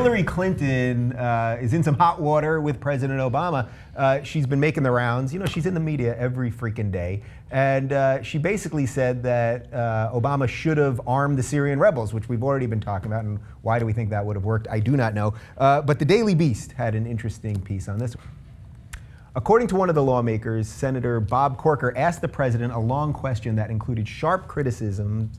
Hillary Clinton is in some hot water with President Obama. She's been making the rounds. You know, she's in the media every freaking day. And she basically said that Obama should have armed the Syrian rebels, which we've already been talking about. And why do we think that would have worked? I do not know. But the Daily Beast had an interesting piece on this. According to one of the lawmakers, Senator Bob Corker asked the president a long question that included sharp criticisms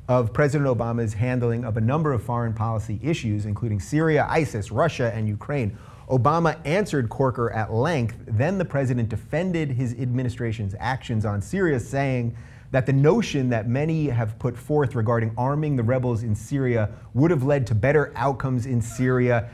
of President Obama's handling of a number of foreign policy issues, including Syria, ISIS, Russia, and Ukraine. Obama answered Corker at length. Then the president defended his administration's actions on Syria, saying that the notion that many have put forth regarding arming the rebels in Syria would have led to better outcomes in Syria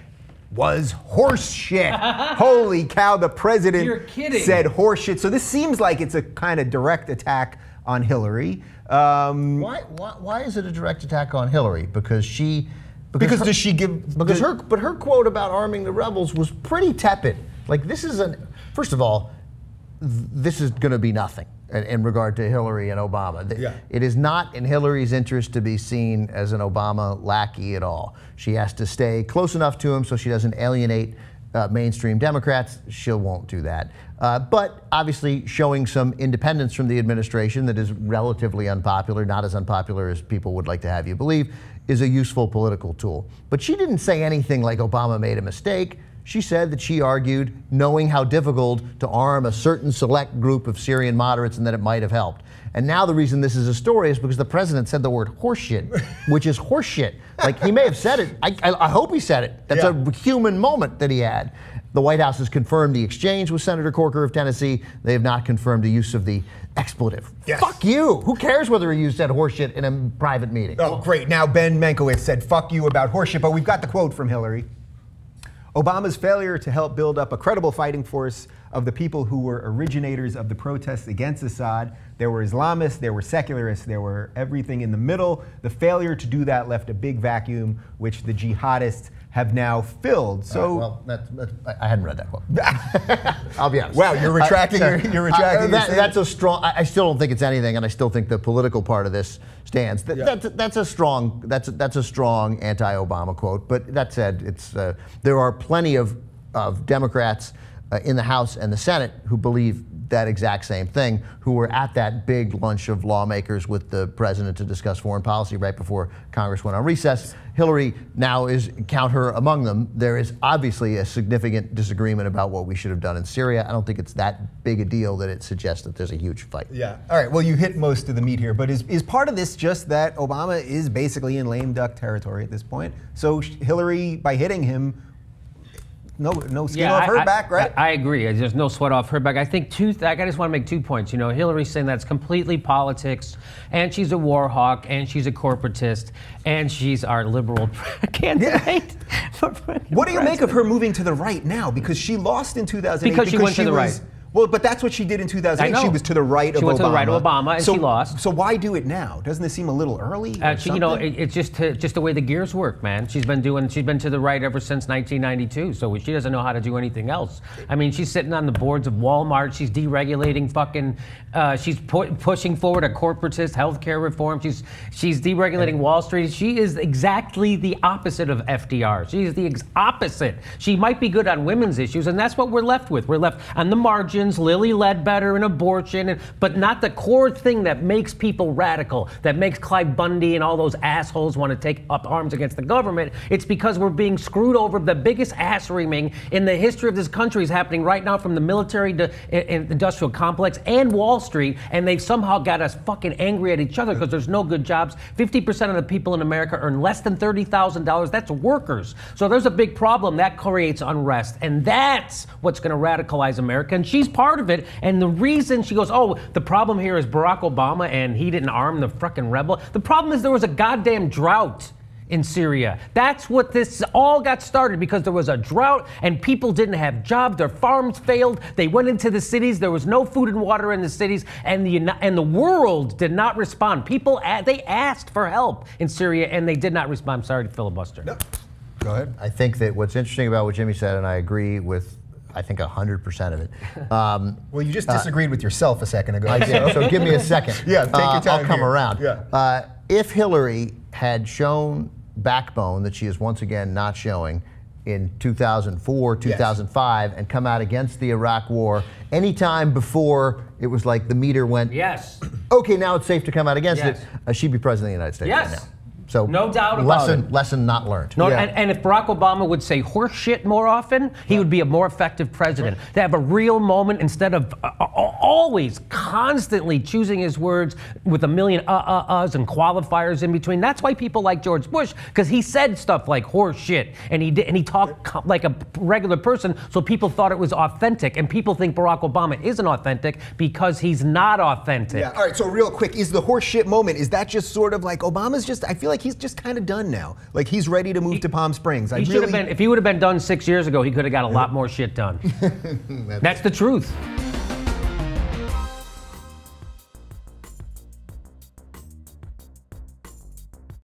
was horseshit. Holy cow, the president said horseshit. So this seems like it's a kind of direct attack on Hillary. Why is it a direct attack on Hillary? Because does she give? Because her quote about arming the rebels was pretty tepid. Like, this is first of all, this is going to be nothing in regard to Hillary and Obama. Yeah. It is not in Hillary's interest to be seen as an Obama lackey at all. She has to stay close enough to him so she doesn't alienate mainstream Democrats. She won't do that. But obviously showing some independence from the administration that is relatively unpopular, not as unpopular as people would like to have you believe, is a useful political tool. But she didn't say anything like Obama made a mistake. She said that she argued, knowing how difficult to arm a certain select group of Syrian moderates and that it might have helped. And now the reason this is a story is because the president said the word horseshit, which is horseshit. Like, he may have said it. I hope he said it. That's a human moment that he had. The White House has confirmed the exchange with Senator Corker of Tennessee. They have not confirmed the use of the expletive. Yes. Fuck you. Who cares whether he said horseshit in a private meeting? Oh, great. Now Ben Mankiewicz said fuck you about horseshit, but we've got the quote from Hillary. Obama's failure to help build up a credible fighting force of the people who were originators of the protests against Assad. There were Islamists, there were secularists, there were everything in the middle. The failure to do that left a big vacuum, which the jihadists have now filled. So, I hadn't read that quote. I'll be honest. Wow, you're retracting your that's a strong. I still don't think it's anything, and I still think the political part of this stands. That's a strong anti-Obama quote. But that said, it's there are plenty of Democrats in the House and the Senate who believe that exact same thing, who were at that big lunch of lawmakers with the president to discuss foreign policy right before Congress went on recess. Hillary now count her among them. There is obviously a significant disagreement about what we should have done in Syria. I don't think it's that big a deal that it suggests that there's a huge fight. Yeah. All right. Well, you hit most of the meat here, but is part of this just that Obama is basically in lame duck territory at this point? So Hillary, by hitting him, no skin off her back, right? I agree. There's no sweat off her back. I think I just want to make 2 points. You know, Hillary's saying that's completely politics, and she's a war hawk, and she's a corporatist, and she's our liberal candidate. For what do you make of her moving to the right now? Because she lost in 2008. Because she went to the right. Well, but that's what she did in 2008. She was to the right of Obama. She went to the right of Obama, and she lost. So why do it now? Doesn't this seem a little early? You know, it's just the way the gears work, man. She's been to the right ever since 1992, so she doesn't know how to do anything else. I mean, she's sitting on the boards of Walmart. She's deregulating she's pushing forward a corporatist healthcare reform. She's deregulating Wall Street. She is exactly the opposite of FDR. She's the opposite. She might be good on women's issues, and that's what we're left with. We're left on the margin. Lilly Ledbetter and abortion, but not the core thing that makes people radical, that makes Clive Bundy and all those assholes want to take up arms against the government. It's because we're being screwed over. The biggest ass reaming in the history of this country is happening right now from the military to industrial complex and Wall Street, and they've somehow got us fucking angry at each other because there's no good jobs. 50% of the people in America earn less than $30,000. That's workers. So there's a big problem. That creates unrest, and that's what's going to radicalize America, and she's part of it. And the reason she goes, oh, the problem here is Barack Obama and he didn't arm the frickin' rebel. The problem is there was a goddamn drought in Syria. That's what this all got started, because there was a drought and people didn't have jobs. Their farms failed. They went into the cities. There was no food and water in the cities, and the world did not respond. People, they asked for help in Syria and they did not respond. I'm sorry to filibuster. No. Go ahead. I think that what's interesting about what Jimmy said, and I agree with, I think 100% of it. Well, you just disagreed with yourself a second ago. I did, so give me a second. Yeah, take your time. I'll come here. around. Yeah. If Hillary had shown backbone that she is once again not showing in 2004, 2005, and come out against the Iraq War anytime before it was like the meter went, Yes. okay, now it's safe to come out against Yes. it, she'd be president of the United States Yes. right now. So no doubt about it. Lesson not learned. No, and if Barack Obama would say horse shit more often, he would be a more effective president. To have a real moment instead of always constantly choosing his words with a million uhs and qualifiers in between. That's why people like George Bush, because he said stuff like horse shit, and he talked like a regular person, so people thought it was authentic. And people think Barack Obama isn't authentic because he's not authentic. Yeah. All right. So real quick, is the horse shit moment? Is that just sort of like Obama's just? I feel like he's just kind of done now. Like he's ready to move to Palm Springs. He should have been. If he would have been done 6 years ago, he could have got a lot more shit done. That's the truth.